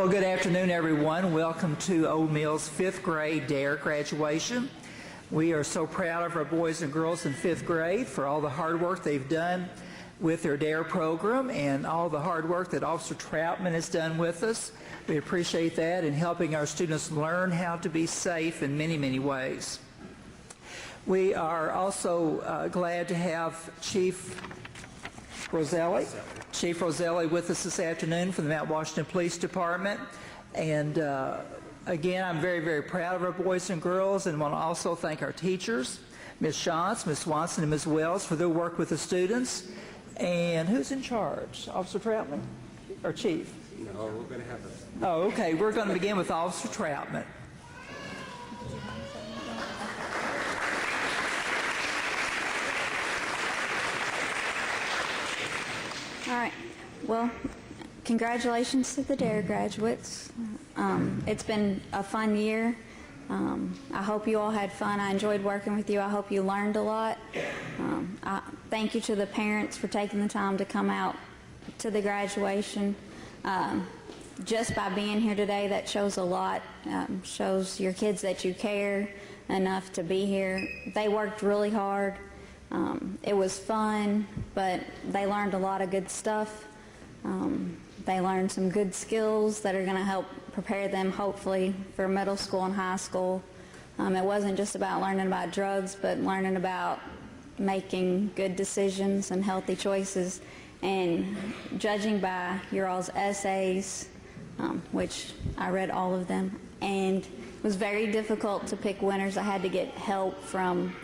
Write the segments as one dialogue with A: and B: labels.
A: Well, good afternoon, everyone. Welcome to Old Mill's 5th grade DARE graduation. We are so proud of our boys and girls in 5th grade for all the hard work they've done with their DARE program and all the hard work that Officer Troutman has done with us. We appreciate that in helping our students learn how to be safe in many, many ways. We are also glad to have Chief Roselli with us this afternoon from the Mount Washington Police Department. And again, I'm very, very proud of our boys and girls, and want to also thank our teachers, Ms. Shantz, Ms. Swanson, and Ms. Wells for their work with the students. And who's in charge? Officer Troutman or Chief?
B: No, we're going to have a...
A: Oh, okay. We're going to begin with Officer Troutman.
C: All right. Well, congratulations to the DARE graduates. It's been a fun year. I hope you all had fun. I enjoyed working with you. I hope you learned a lot. Thank you to the parents for taking the time to come out to the graduation. Just by being here today, that shows a lot. Shows your kids that you care enough to be here. They worked really hard. It was fun, but they learned a lot of good stuff. They learned some good skills that are going to help prepare them, hopefully, for middle school and high school. It wasn't just about learning about drugs, but learning about making good decisions and healthy choices. And judging by your all's essays, which I read all of them, and it was very difficult to pick winners. I had to get help from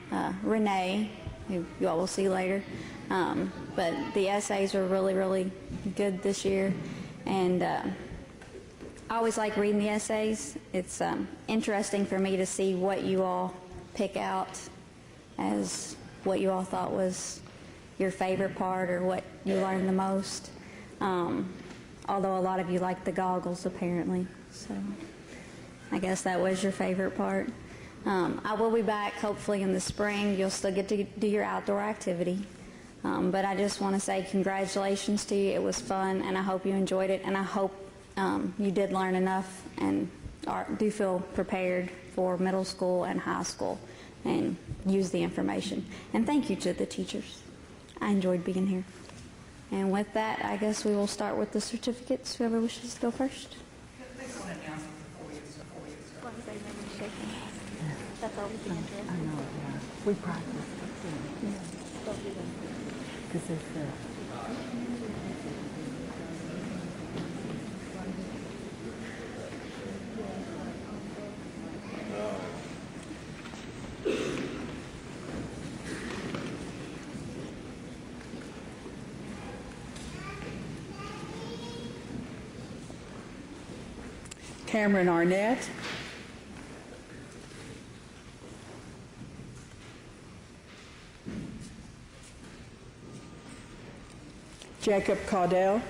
C: Renee, who you all will see later. But the essays were really, really good this year. And I always like reading the essays. It's interesting for me to see what you all pick out as what you all thought was your favorite part or what you learned the most. Although a lot of you liked the goggles, apparently. So I guess that was your favorite part. I will be back hopefully in the spring. You'll still get to do your outdoor activity. But I just want to say congratulations to you. It was fun, and I hope you enjoyed it, and I hope you did learn enough and do feel prepared for middle school and high school and use the information. And thank you to the teachers. I enjoyed being here. And with that, I guess we will start with the certificates. Whoever wishes to go first. That's all we can do.
D: I know, yeah. We practiced. Because it's Cameron Arnett. Jacob Caudell.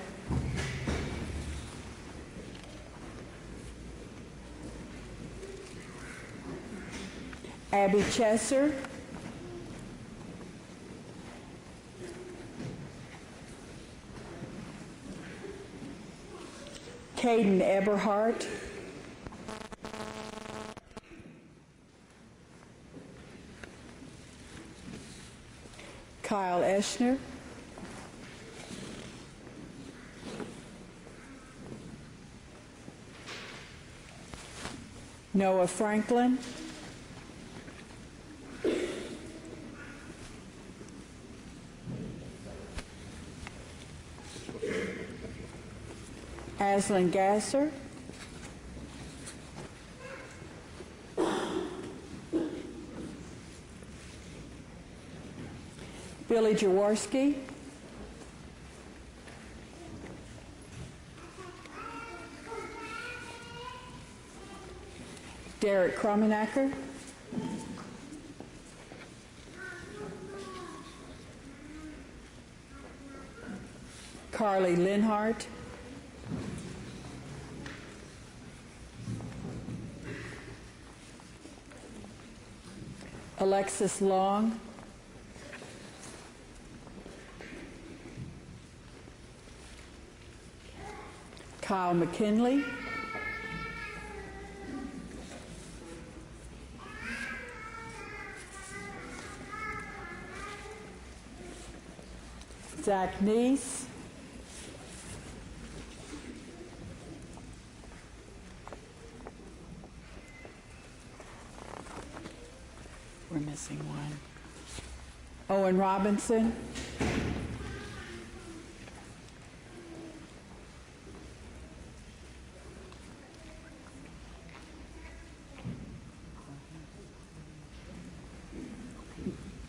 D: Abby Chesser. Caden Eberhardt. Kyle Eschner. Noah Franklin. Aslan Gasser. Billy Jaworski. Derek Kromenacker. Carly Linhart. Alexis Long. Kyle McKinley. Zach Neese, we're missing one. Owen Robinson,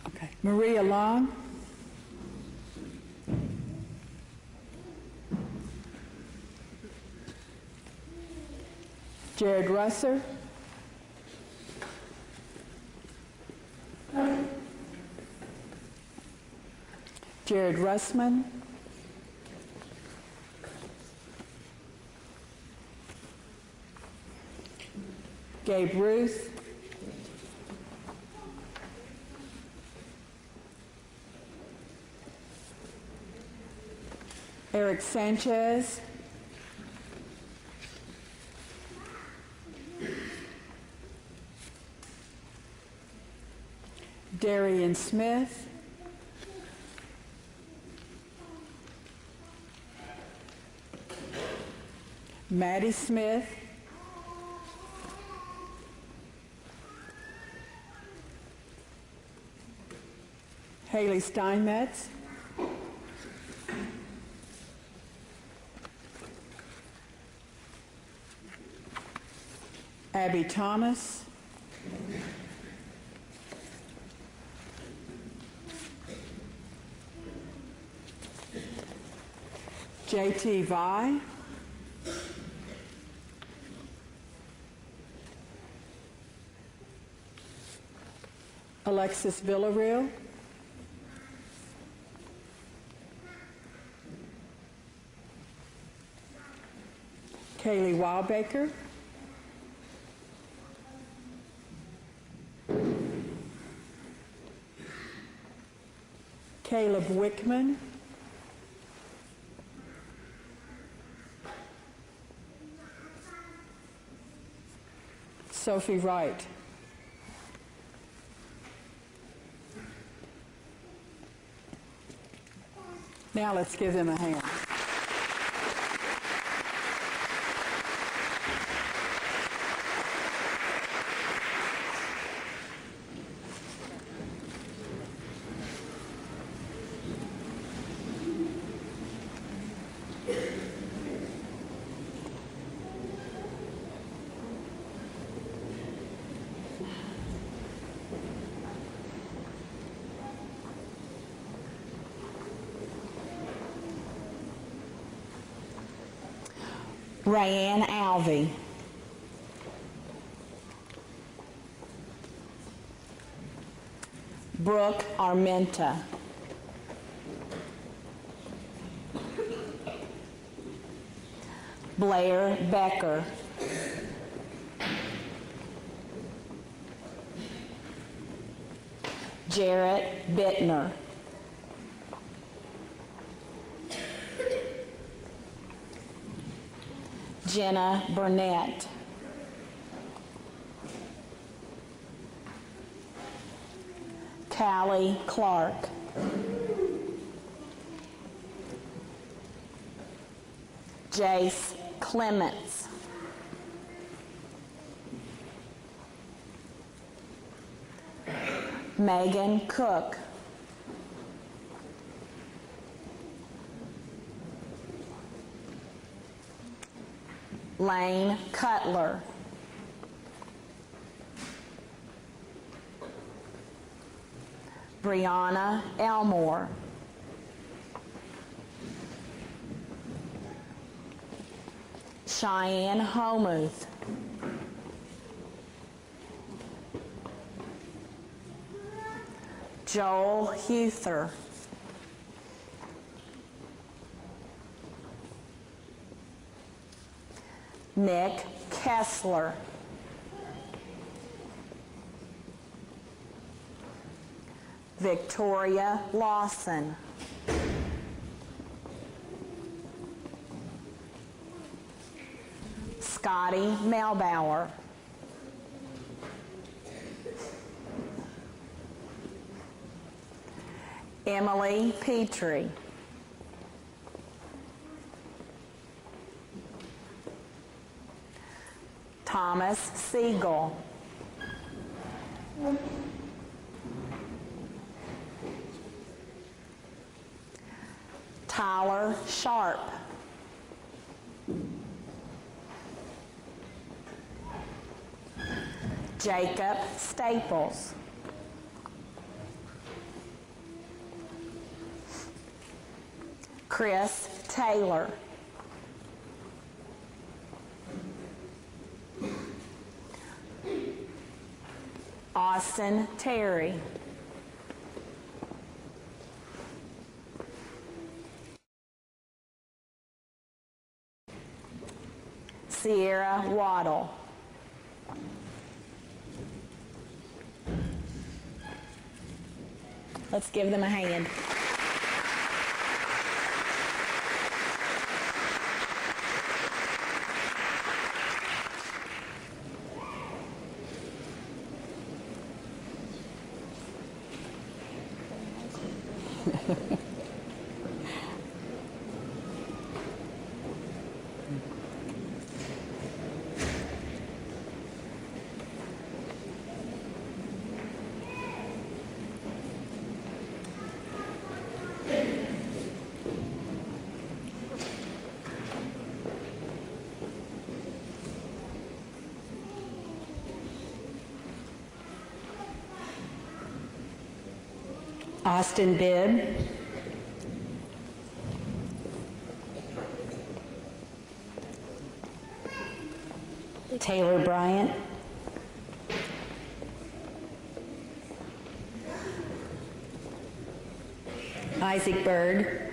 D: okay. Maria Long, Jared Russer, Jared Russman, Gabe Ruth, Eric Sanchez, Darian Smith, Maddie Smith, Haley Steinmetz, Abby Thomas, JT Vi, Alexis Villarreal, Kaylee Wildbaker, Caleb Wickman, Sophie Wright. Now let's give them a hand.
B: Rayanne Alvey. Brooke Armenta. Blair Becker. Jarrett Bittner. Jenna Burnett. Callie Clark. Jace Clements. Megan Cook. Lane Cutler. Brianna Elmore. Cheyenne Homuth. Joel Huther. Nick Kessler. Victoria Lawson. Scotty Melbauer. Emily Petrie. Thomas Siegel. Tyler Sharp. Jacob Staples. Chris Taylor. Austin Terry. Sierra Waddle. Let's give them a hand. Austin Bibb. Taylor Bryant. Isaac Bird.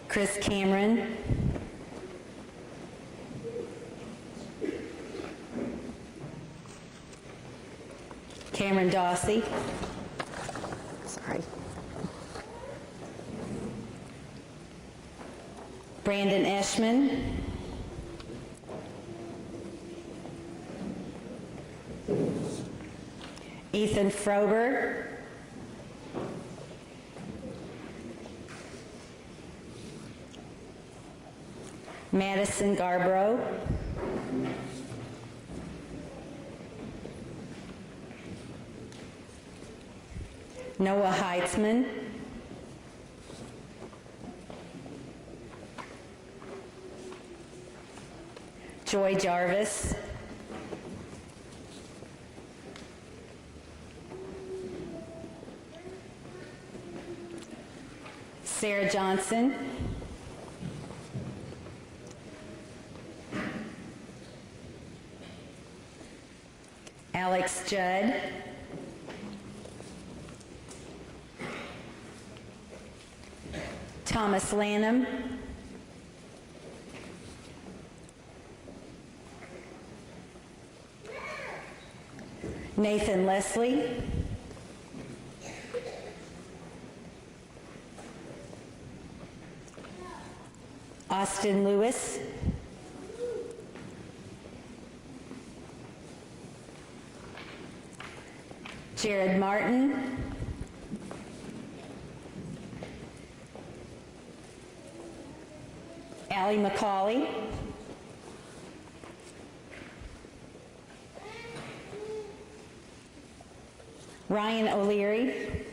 B: Chris Cameron. Cameron Dawsey. Sorry. Brandon Eschman. Ethan Frober. Madison Garbrough. Noah Heitzman. Joy Jarvis. Sarah Johnson. Alex Judd. Thomas Lanham. Nathan Leslie. Austin Lewis. Jared Martin. Allie McCauley. Ryan O'Leary.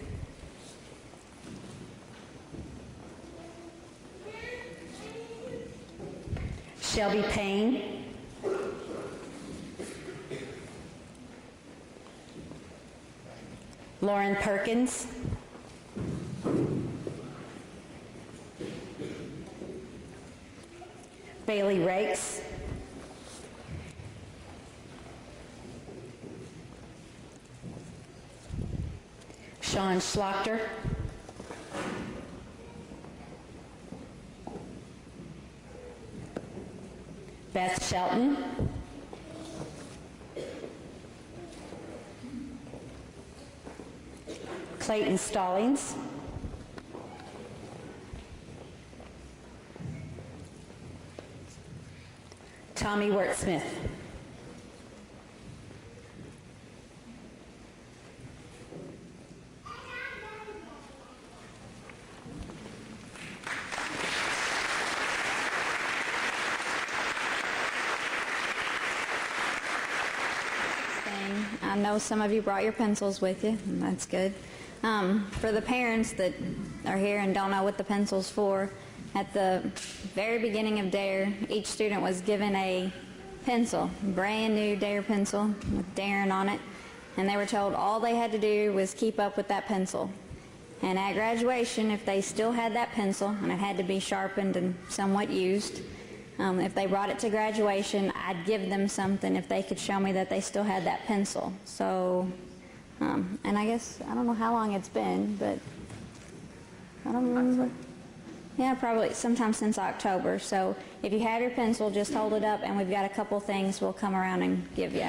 B: Shelby Payne. Lauren Perkins. Bailey Rakes. Sean Schlachter. Beth Shelton. Clayton Stallings. Tommy Wertsmith.
C: I know some of you brought your pencils with you, and that's good. For the parents that are here and don't know what the pencil's for, at the very beginning of DARE, each student was given a pencil, brand new DARE pencil with Darren on it, and they were told all they had to do was keep up with that pencil. And at graduation, if they still had that pencil, and it had to be sharpened and somewhat used, if they brought it to graduation, I'd give them something if they could show me that they still had that pencil. So, and I guess, I don't know how long it's been, but I don't remember. Yeah, probably sometime since October. So if you have your pencil, just hold it up, and we've got a couple things we'll come around and give you.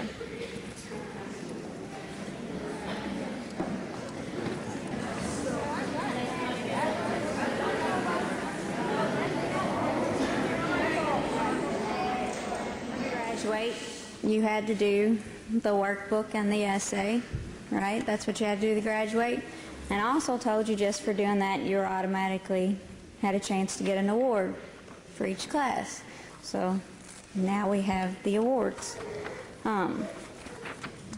C: You had to do the workbook and the essay, right? That's what you had to do to graduate. And I also told you just for doing that, you automatically had a chance to get an award for each class. So now we have the awards.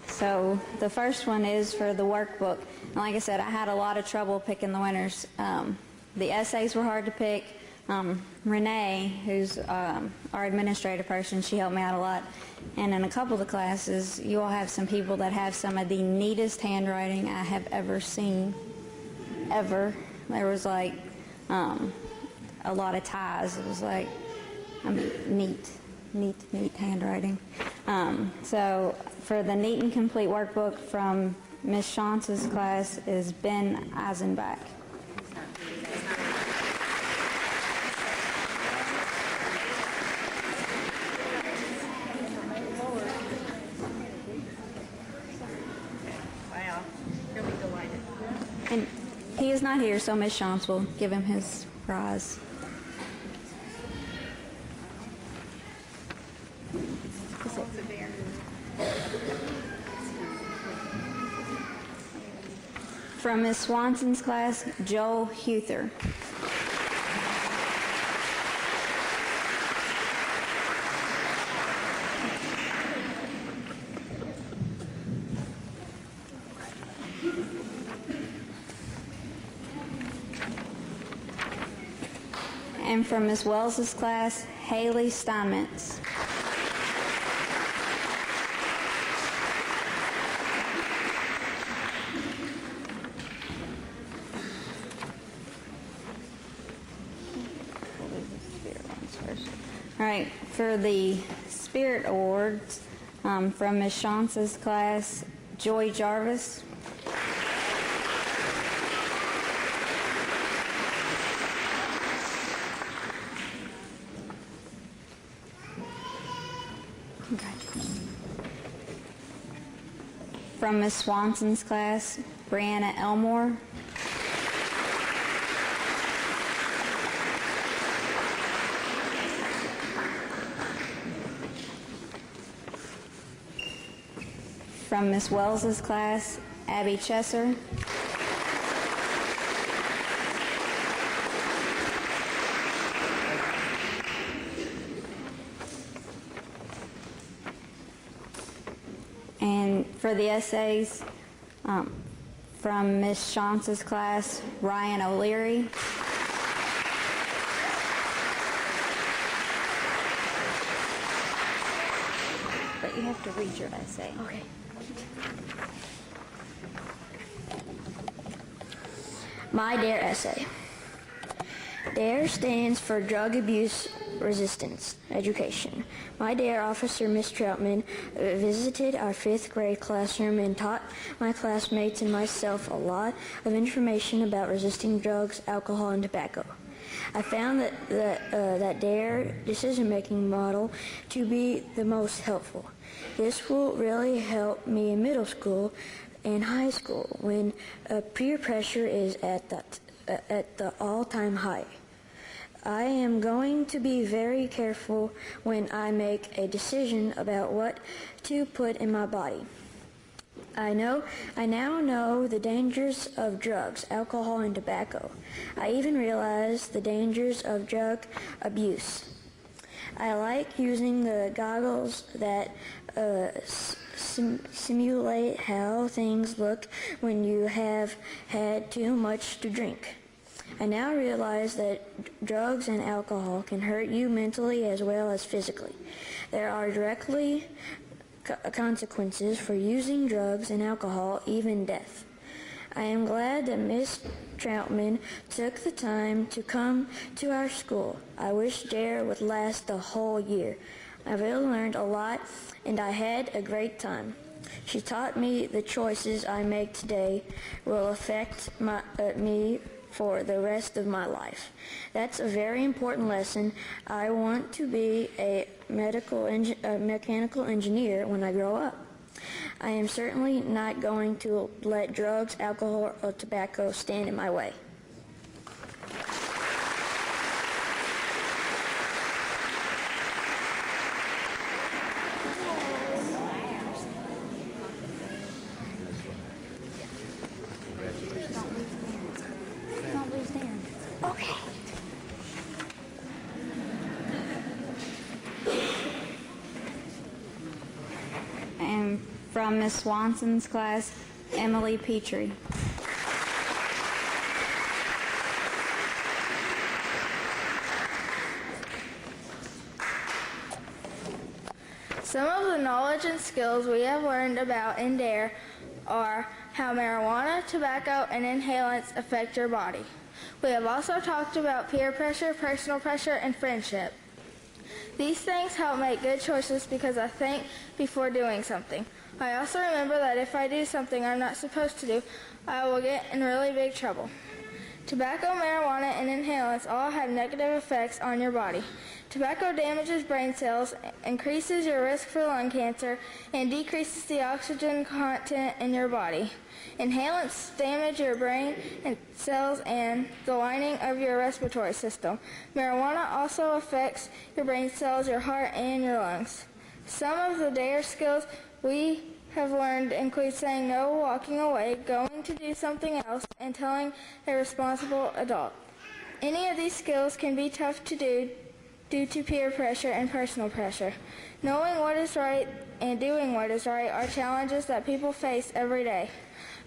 C: So the first one is for the workbook. And like I said, I had a lot of trouble picking the winners. The essays were hard to pick. Renee, who's our administrative person, she helped me out a lot. And in a couple of the classes, you all have some people that have some of the neatest handwriting I have ever seen, ever. There was like a lot of ties. It was like, I mean, neat handwriting. So for the neat and complete workbook from Ms. Shantz's class is Ben Eisenbach. And he is not here, so Ms. Shantz will give him his prize. From Ms. Swanson's class, Joel Huther. And from Ms. Wells's class, Haley Steinmetz. All right, for the Spirit Awards, from Ms. Shantz's class, Joy Jarvis. From Ms. Swanson's class, Brianna Elmore. From Ms. Wells's class, Abby Chesser. And for the essays, from Ms. Shantz's class, Ryan O'Leary. But you have to read your essay. Okay.
E: My DARE essay. DARE stands for Drug Abuse Resistance Education. My DARE officer, Ms. Troutman, visited our 5th grade classroom and taught my classmates and myself a lot of information about resisting drugs, alcohol, and tobacco. I found that DARE decision-making model to be the most helpful. This will really help me in middle school and high school when peer pressure is at the all-time high. I am going to be very careful when I make a decision about what to put in my body. I now know the dangers of drugs, alcohol, and tobacco. I even realize the dangers of drug abuse. I like using the goggles that simulate how things look when you have had too much to drink. I now realize that drugs and alcohol can hurt you mentally as well as physically. There are directly consequences for using drugs and alcohol, even death. I am glad that Miss Troutman took the time to come to our school. I wish DARE would last the whole year. I've really learned a lot, and I had a great time. She taught me the choices I make today will affect me for the rest of my life. That's a very important lesson. I want to be a mechanical engineer when I grow up. I am certainly not going to let drugs, alcohol, or tobacco stand in my way.
C: And from Miss Swanson's class, Emily Petrie.
F: Some of the knowledge and skills we have learned about in DARE are how marijuana, tobacco, and inhalants affect your body. We have also talked about peer pressure, personal pressure, and friendship. These things help make good choices because I think before doing something. I also remember that if I do something I'm not supposed to do, I will get in really big trouble. Tobacco, marijuana, and inhalants all have negative effects on your body. Tobacco damages brain cells, increases your risk for lung cancer, and decreases the oxygen content in your body. Inhalants damage your brain and cells and the lining of your respiratory system. Marijuana also affects your brain cells, your heart, and your lungs. Some of the DARE skills we have learned include saying no, walking away, going to do something else, and telling a responsible adult. Any of these skills can be tough to do due to peer pressure and personal pressure. Knowing what is right and doing what is right are challenges that people face every day.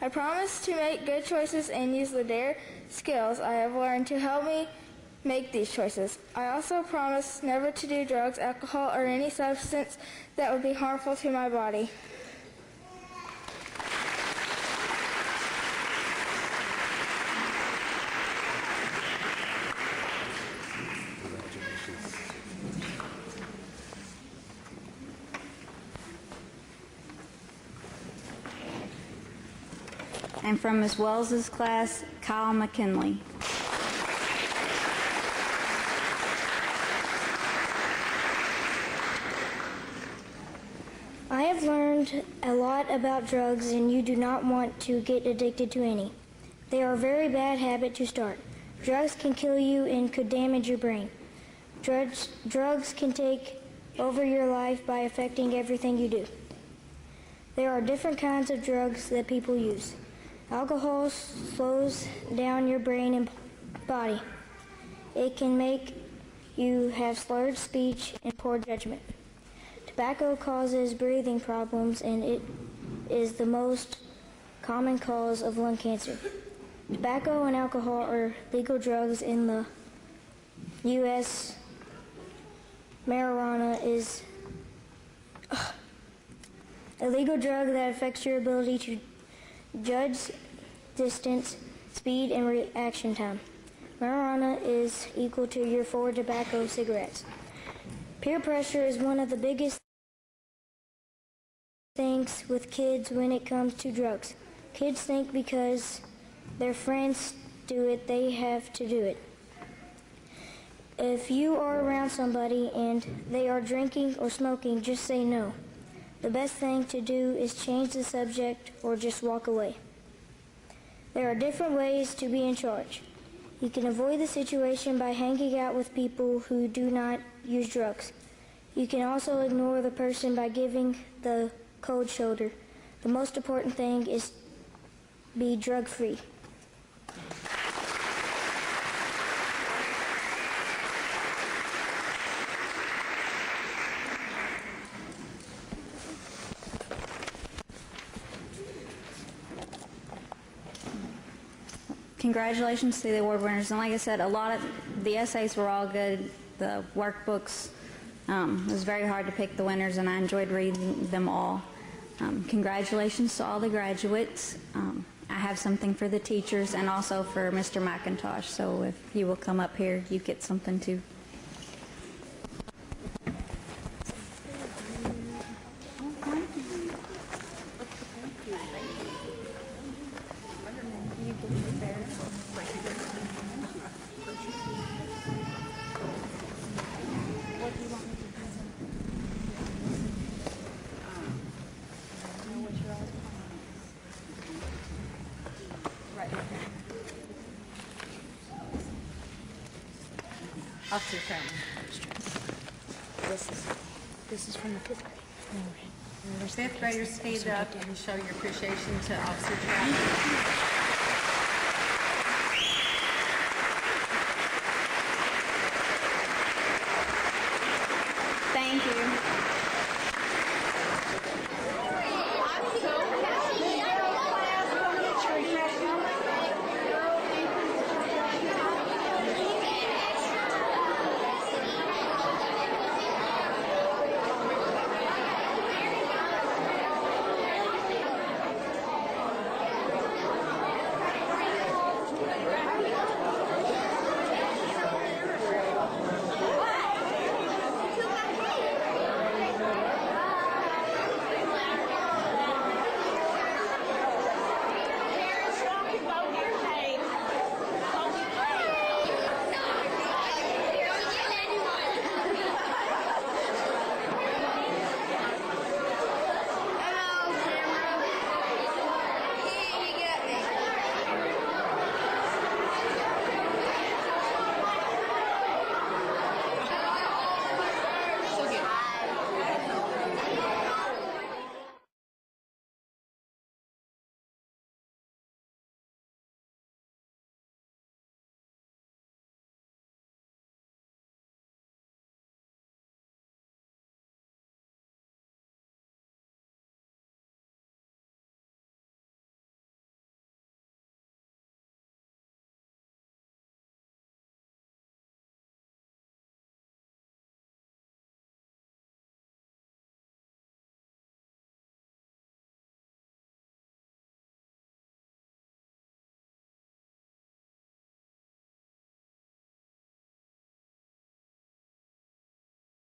F: I promise to make good choices and use the DARE skills I have learned to help me make these choices. I also promise never to do drugs, alcohol, or any substance that would be harmful to my body.
C: And from Miss Wells's class, Kyle McKinley.
E: I have learned a lot about drugs, and you do not want to get addicted to any. They are a very bad habit to start. Drugs can kill you and could damage your brain. Drugs can take over your life by affecting everything you do. There are different kinds of drugs that people use. Alcohol slows down your brain and body. It can make you have slurred speech and poor judgment. Tobacco causes breathing problems, and it is the most common cause of lung cancer. Tobacco and alcohol are legal drugs in the U.S. Marijuana is a legal drug that affects your ability to judge distance, speed, and reaction time. Marijuana is equal to your 4 tobacco cigarettes. Peer pressure is one of the biggest things with kids when it comes to drugs. Kids think because their friends do it, they have to do it. If you are around somebody and they are drinking or smoking, just say no. The best thing to do is change the subject or just walk away. There are different ways to be in charge. You can avoid the situation by hanging out with people who do not use drugs. You can also ignore the person by giving the cold shoulder. The most important thing is be drug-free.
C: Congratulations to the award winners. And like I said, a lot of the essays were all good. The workbooks, it was very hard to pick the winners, and I enjoyed reading them all. Congratulations to all the graduates. I have something for the teachers and also for Mr. McIntosh, so if you will come up here, you get something too.
B: Officer Troutman.
E: This is from the 5th grade.
B: Fifth graders, stand up and show your appreciation to Officer Troutman.